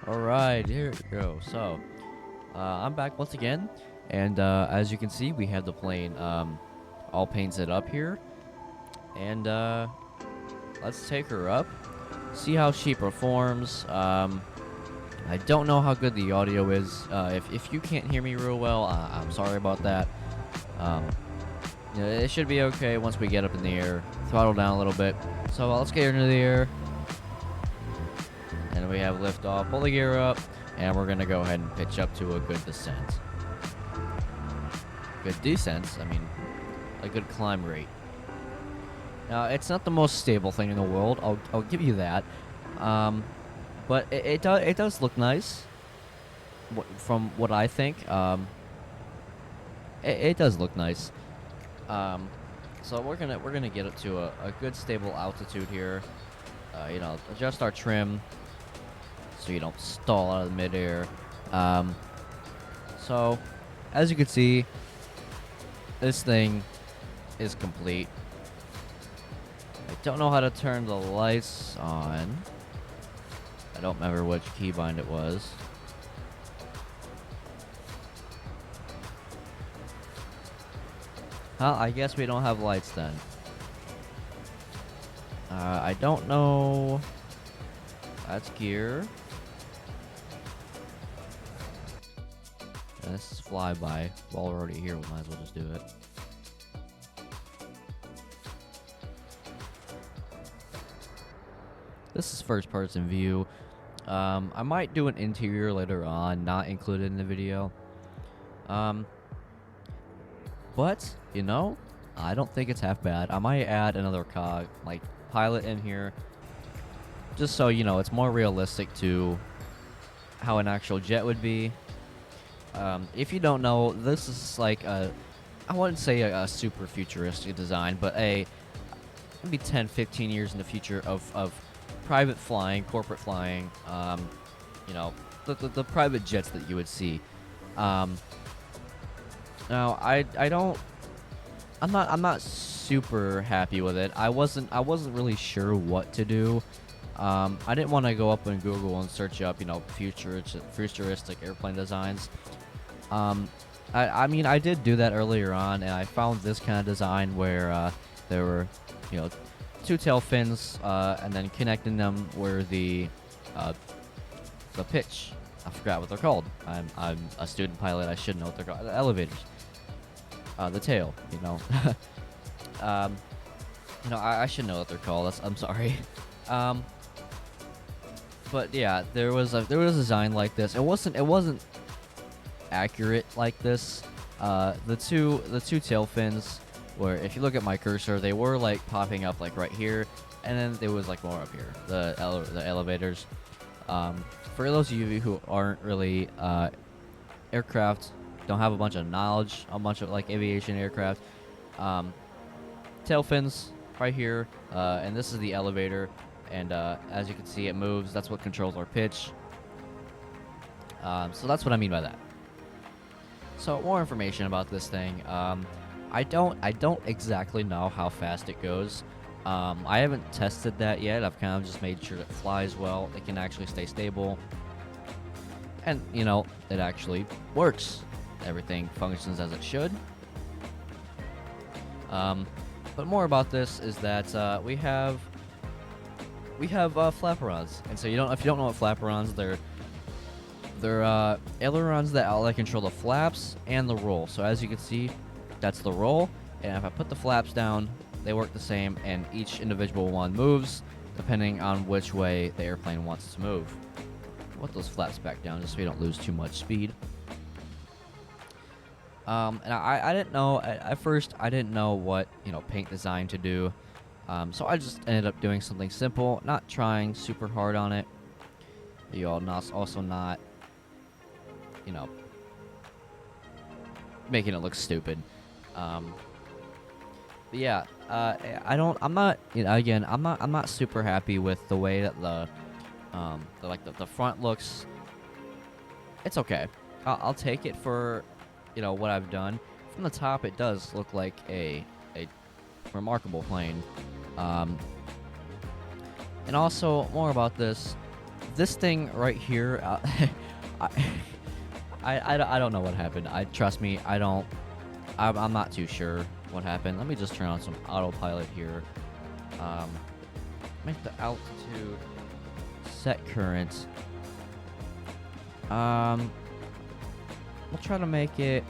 Alright, here we go. So, I'm back once again, and as you can see, we have the plane all painted up here. And let's take her up, see how she performs. I don't know how good the audio is. If you can't hear me real well, I'm sorry about that. Um, it should be okay once we get up in the air. Throttle down a little bit. So let's get her into the air. And we have liftoff. Pull the gear up, and we're gonna go ahead and pitch up to a good descent. Good descent. I mean, a good climb rate. Now, it's not the most stable thing in the world. I'll give you that. But it does look nice. From what I think, it does look nice. So we're gonna get up to a good stable altitude here. Adjust our trim so you don't stall out of the midair. So as you can see, this thing is complete. I don't know how to turn the lights on. I don't remember which keybind it was. Well, I guess we don't have lights then. I don't know. That's gear. This is flyby. While we're already here, we might as well just do it. This is first person view. I might do an interior later on, not included in the video. But, I don't think it's half bad. I might add another cog, like pilot in here, just so, it's more realistic to how an actual jet would be. If you don't know, this is like I wouldn't say a super futuristic design, but maybe 10-15 years in the future of private flying, corporate flying, the private jets that you would see. Now I'm not super happy with it. I wasn't really sure what to do. I didn't want to go up on Google and search up, futuristic airplane designs. I mean, I did do that earlier on, and I found this kind of design where there were, two tail fins, and then connecting them were the pitch. I forgot what they're called. I'm a student pilot. I should know what they're called. The elevators. The tail. I should know what they're called. I'm sorry. But yeah, there was a design like this. It wasn't accurate like this. The two tail fins, where if you look at my cursor, they were like popping up like right here, and then there was like more up here. The elevators. For those of you who aren't really aircraft, don't have a bunch of knowledge, a bunch of like aviation aircraft, tail fins right here, and this is the elevator. And as you can see, it moves. That's what controls our pitch. So that's what I mean by that. So more information about this thing. I don't exactly know how fast it goes. I haven't tested that yet. I've kind of just made sure it flies well. It can actually stay stable. And, it actually works. Everything functions as it should. But more about this is that we have flaperons. And so if you don't know what flaperons, they're ailerons that control the flaps and the roll. So as you can see, that's the roll, and if I put the flaps down, they work the same, and each individual one moves depending on which way the airplane wants to move. Put those flaps back down just so you don't lose too much speed. And I didn't know at first. I didn't know what paint design to do. So I just ended up doing something simple, not trying super hard on it. Also not, making it look stupid. But yeah, I'm not super happy with the way that the front looks. It's okay. I'll take it for, what I've done. From the top, it does look like a remarkable plane. And also, more about this, this thing right here, I, I don't know what happened. Trust me, I'm not too sure what happened. Let me just turn on some autopilot here. Make the altitude, set current. We'll try to make it,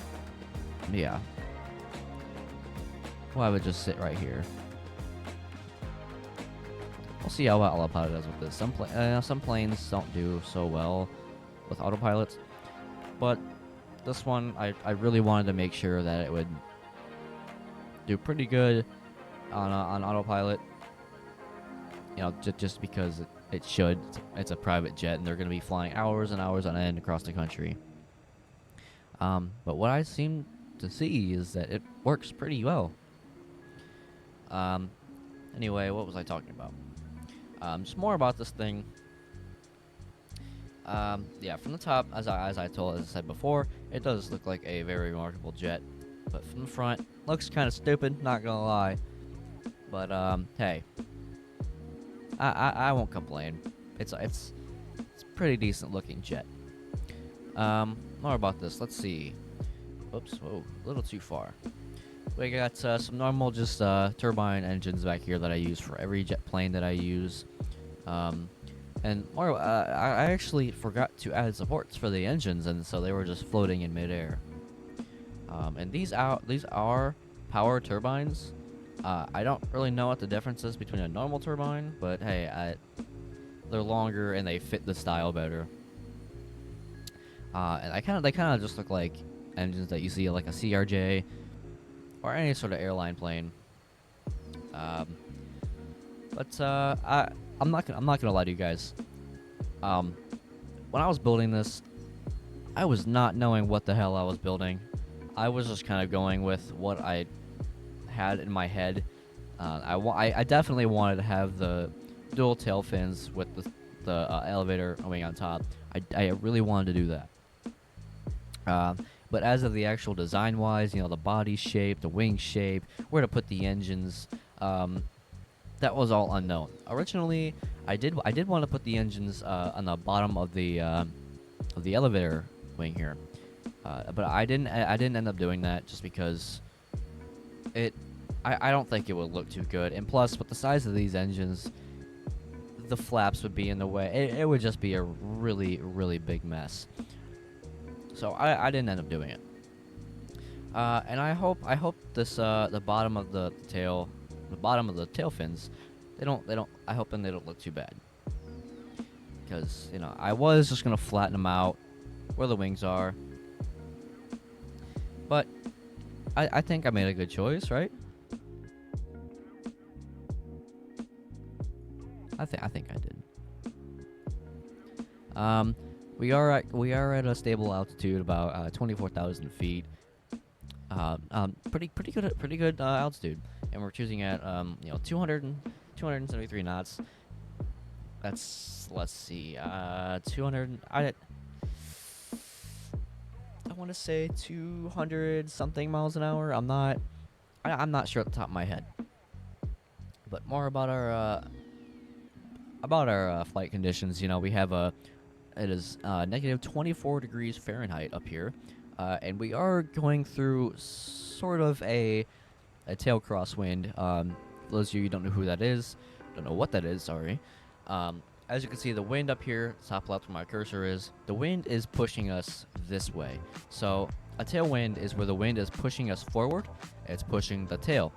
yeah. Well, I would just sit right here. We'll see how well autopilot does with this. Some planes don't do so well with autopilots, but this one, I really wanted to make sure that it would do pretty good on autopilot. You know, just because it should. It's a private jet, and they're going to be flying hours and hours on end across the country. But what I seem to see is that it works pretty well. Anyway, what was I talking about? Just more about this thing. Yeah, from the top, as I said before, it does look like a very remarkable jet. But from the front, looks kind of stupid, not gonna lie. But hey, I won't complain. It's a pretty decent looking jet. More about this. Let's see. Oops, whoa, a little too far. We got some normal just turbine engines back here that I use for every jet plane that I use. And more, I actually forgot to add supports for the engines, and so they were just floating in midair. And these are power turbines. I don't really know what the difference is between a normal turbine, but hey, they're longer and they fit the style better. And they kind of just look like engines that you see like a CRJ or any sort of airline plane. But I'm not gonna lie to you guys. When I was building this, I was not knowing what the hell I was building. I was just kind of going with what I had in my head. I definitely wanted to have the dual tail fins with the elevator wing on top. I really wanted to do that. But as of the actual design-wise, you know, the body shape, the wing shape, where to put the engines, that was all unknown. Originally, I did want to put the engines on the bottom of the elevator wing here, but I didn't end up doing that just because I don't think it would look too good. And plus, with the size of these engines, the flaps would be in the way. It would just be a really big mess. So I didn't end up doing it. And I hope this the bottom of the tail fins, they don't I hope they don't look too bad. Because, you know, I was just gonna flatten them out where the wings are. But I think I made a good choice, right? I think I did. We are at a stable altitude, about 24,000 feet. Pretty good altitude, and we're choosing at 273 knots. That's, let's see, 200. I want to say 200 something miles an hour. I'm not sure at the top of my head. But more about our flight conditions. You know, we have it is negative 24 degrees Fahrenheit up here, and we are going through sort of a tail crosswind. For those of you who don't know who that is, don't know what that is, sorry. As you can see, the wind up here, top left where my cursor is, the wind is pushing us this way. So a tailwind is where the wind is pushing us forward, it's pushing the tail.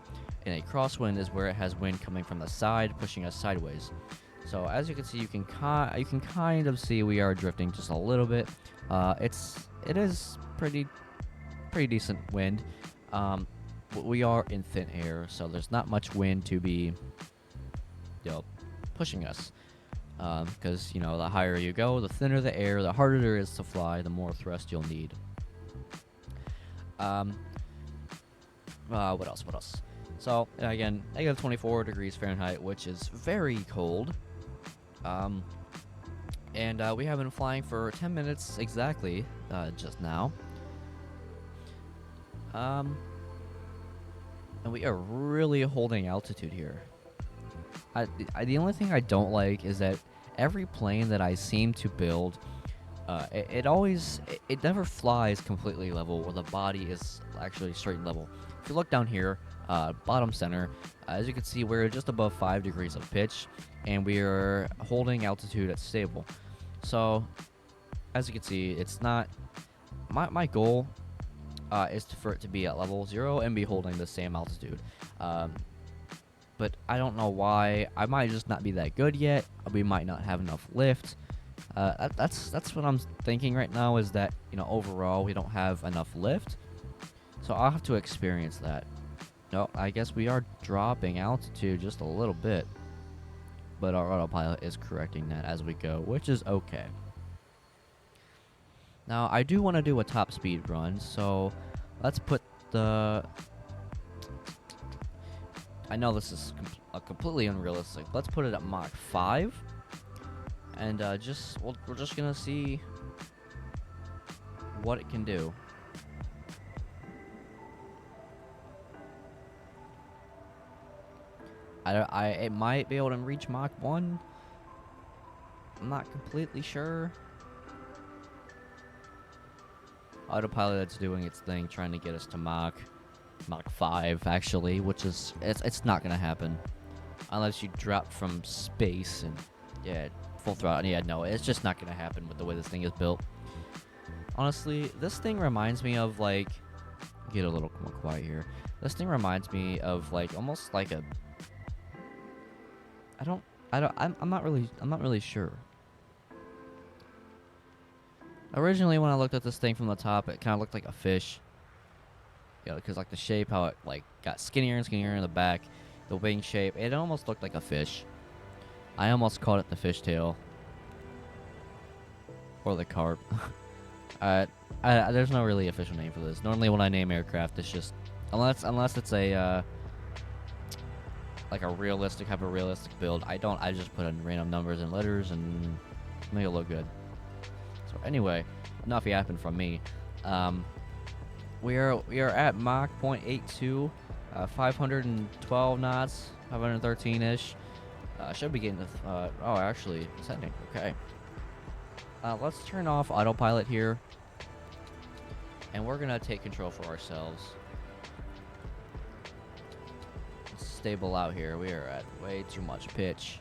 And a crosswind is where it has wind coming from the side, pushing us sideways. So as you can see, you can kind of see we are drifting just a little bit. It is pretty decent wind. But we are in thin air, so there's not much wind to be, pushing us. Because, the higher you go, the thinner the air, the harder it is to fly, the more thrust you'll need. What else? So, again, negative 24 degrees Fahrenheit, which is very cold. And we have been flying for 10 minutes exactly, just now. And we are really holding altitude here. The only thing I don't like is that every plane that I seem to build, it never flies completely level where the body is actually straight and level. If you look down here, bottom center, as you can see, we're just above 5 degrees of pitch, and we are holding altitude at stable. So, as you can see, it's not my goal is for it to be at level 0 and be holding the same altitude. But I don't know why. I might just not be that good yet. We might not have enough lift. That's what I'm thinking right now, is that, you know, overall we don't have enough lift. So I'll have to experience that. No, I guess we are dropping altitude just a little bit, but our autopilot is correcting that as we go, which is okay. Now, I do want to do a top speed run, so let's put the... I know this is completely unrealistic. Let's put it at Mach 5, and we're just gonna see what it can do. It might be able to reach Mach 1. I'm not completely sure. Autopilot's doing its thing, trying to get us to Mach 5, actually, which is it's not gonna happen unless you drop from space and full throttle. Yeah, no, it's just not gonna happen with the way this thing is built. Honestly, this thing reminds me of, like, get a little more quiet here. This thing reminds me of, like, almost like a... I'm not really sure. Originally, when I looked at this thing from the top, it kind of looked like a fish. You know, because, like, the shape, how it, like, got skinnier and skinnier in the back, the wing shape, it almost looked like a fish. I almost called it the fishtail. Or the carp. There's no really official name for this. Normally, when I name aircraft, it's just... Unless it's a, like, have a realistic build. I just put in random numbers and letters and make it look good. So anyway, enough yapping from me. We are at Mach 0.82, 512 knots, 513-ish. Should be getting the, oh, actually, it's heading, okay. Let's turn off autopilot here, and we're gonna take control for ourselves. Let's stable out here. We are at way too much pitch.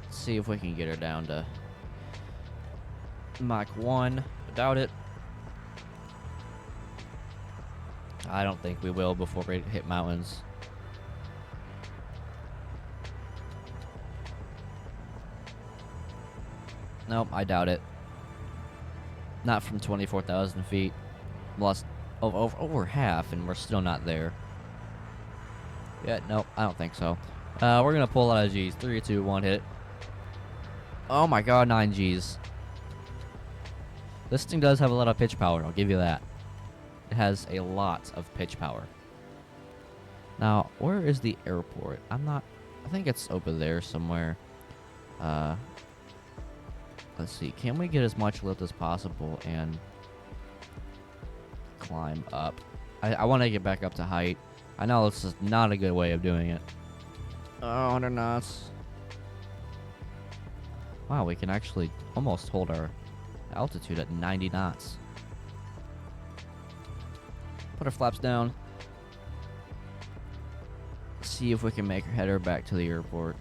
Let's see if we can get her down to Mach 1. I doubt it. I don't think we will before we hit mountains. Nope, I doubt it. Not from 24,000 feet. Lost over half, and we're still not there. Yeah, nope, I don't think so. We're gonna pull out of G's. 3, 2, 1, hit. Oh my god, 9 G's. This thing does have a lot of pitch power, I'll give you that. It has a lot of pitch power. Now, where is the airport? I think it's over there somewhere. Let's see. Can we get as much lift as possible and climb up? I want to get back up to height. I know this is not a good way of doing it. Oh, 100 knots. Wow, we can actually almost hold our altitude at 90 knots. Put our flaps down. See if we can make her header back to the airport.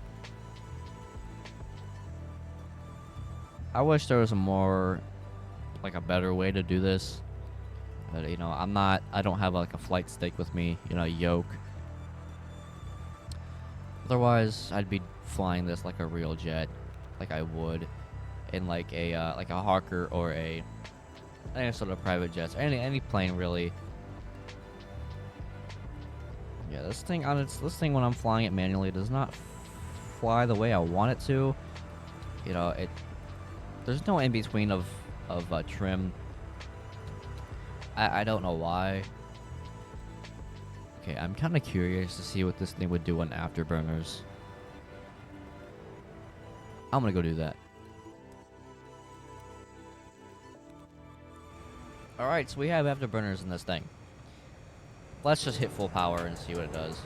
I wish there was a better way to do this. But, you know, I don't have like a flight stick with me, you know, yoke. Otherwise, I'd be flying this like a real jet, like I would in like a Hawker or any sort of private jets, any plane really. Yeah, this thing when I'm flying it manually does not fly the way I want it to. You know, there's no in between of trim. I don't know why. Okay, I'm kind of curious to see what this thing would do on afterburners. I'm gonna go do that. Alright, so we have afterburners in this thing. Let's just hit full power and see what it does.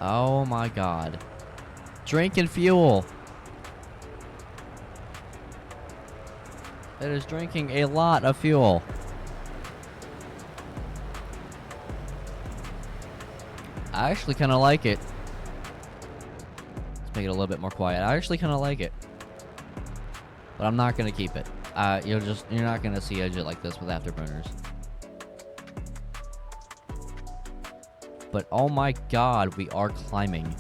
Oh my god. drinking fuel. It is drinking a lot of fuel. I actually kind of like it. Let's make it a little bit more quiet. I actually kind of like it. But I'm not going to keep it. You're not going to see a jet like this with afterburners. But oh my god, we are climbing.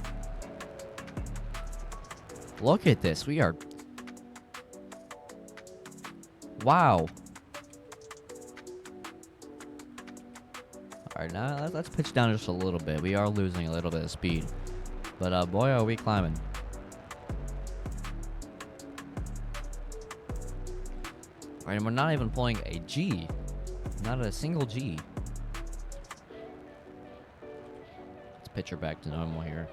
Look at this. We are... Wow. Alright, now let's pitch down just a little bit. We are losing a little bit of speed. But boy, are we climbing. Alright, and we're not even pulling a G. Not a single G. Let's pitch her back to normal here.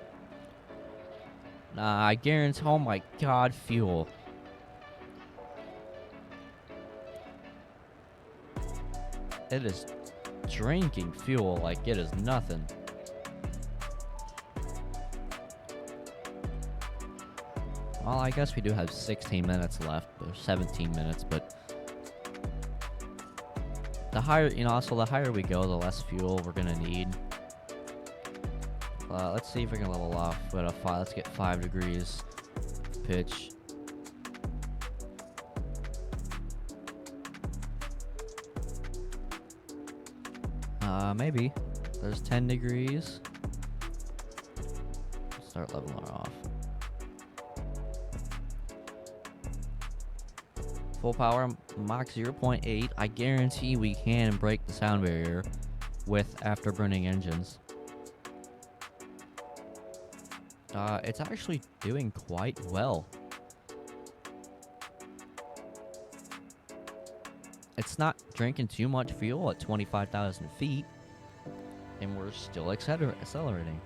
Nah, I guarantee... Oh my god, fuel. It is drinking fuel like it is nothing. Well, I guess we do have 16 minutes left, or 17 minutes, but the higher, so the higher we go, the less fuel we're gonna need. Let's see if we can level off with a 5. Let's get 5 degrees pitch. Maybe. There's 10 degrees. Start leveling her off. Full power, Mach 0.8. I guarantee we can break the sound barrier with afterburning engines. It's actually doing quite well. It's not drinking too much fuel at 25,000 feet, and we're still accelerating.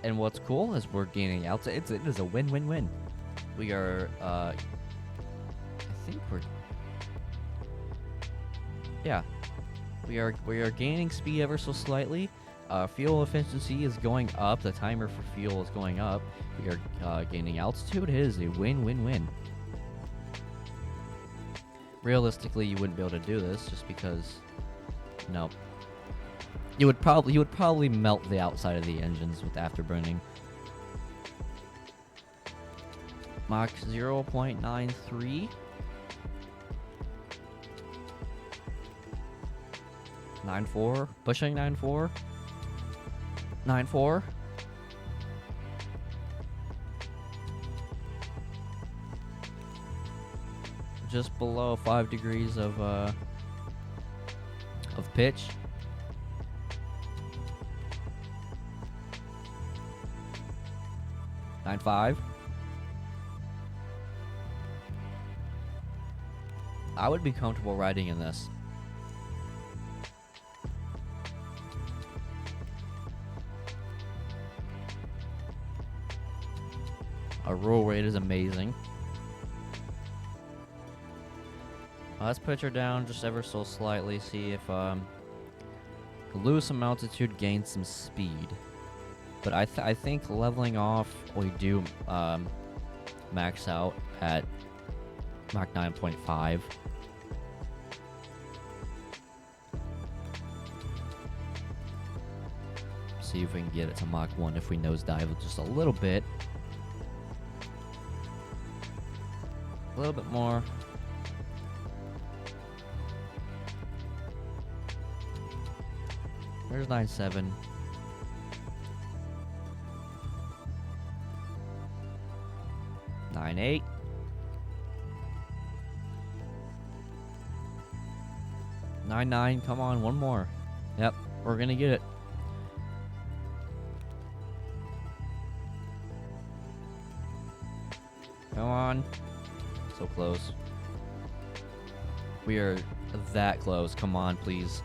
And what's cool is we're gaining out. It is a win-win-win. We are, I think we're, yeah, we are gaining speed ever so slightly. Fuel efficiency is going up. The timer for fuel is going up. We are gaining altitude. It is a win-win-win. Realistically, you wouldn't be able to do this just because, no. You would probably melt the outside of the engines with afterburning. Mach 0.93. 9.4. Pushing 9.4. 9.4. Just below 5 degrees of pitch. Nine five. I would be comfortable riding in this. Our roll rate is amazing. Let's pitch her down just ever so slightly, see if lose some altitude, gain some speed. But I think leveling off, we do max out at Mach 9.5. See if we can get it to Mach 1 if we nosedive just a little bit. A little bit more. There's 9.7. Nine 8. Nine 9. Come on, one more. Yep, we're gonna get it. Come on. So close. We are that close. Come on, please.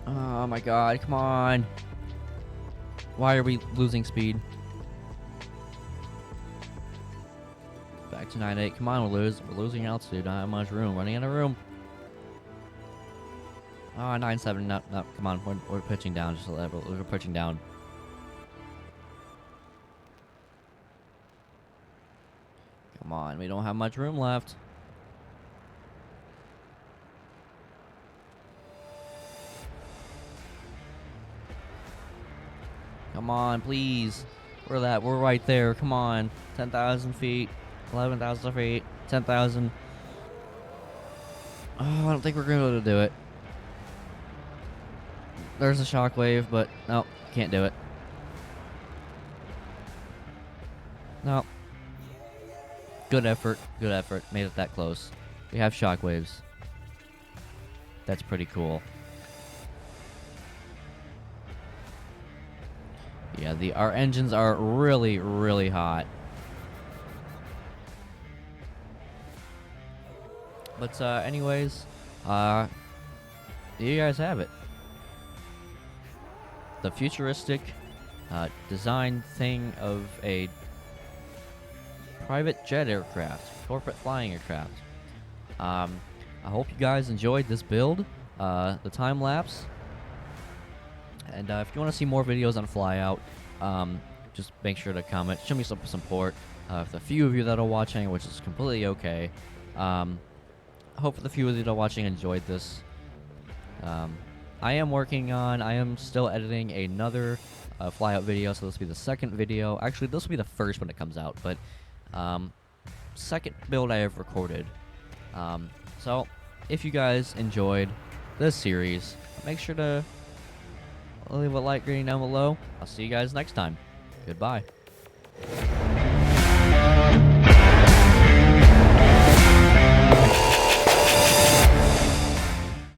Oh my god, come on. Why are we losing speed? Back to 9.8. Come on, we're losing altitude. Not much room. Running out of room. Ah, 9-7. No, no, come on. We're pitching down. Just a level. We're pitching down. Come on. We don't have much room left. Come on, please. We're right there. Come on. 10,000 feet. 11,000 feet. 10,000. Oh, I don't think we're going to be able to do it. There's a shockwave, but no, can't do it. No. Good effort. Good effort. Made it that close. We have shockwaves. That's pretty cool. Yeah, our engines are really, really hot. But anyways, you guys have it. The futuristic design thing of a private jet aircraft, corporate flying aircraft. I hope you guys enjoyed this build, the time lapse. And if you want to see more videos on FLYOUT, just make sure to comment. Show me some support. For the few of you that are watching, which is completely okay. I hope the few of you that are watching enjoyed this. I am still editing another FLYOUT video, so this will be the second video. Actually, this will be the first when it comes out, but second build I have recorded. So, if you guys enjoyed this series, make sure to leave a like rating down below. I'll see you guys next time. Goodbye.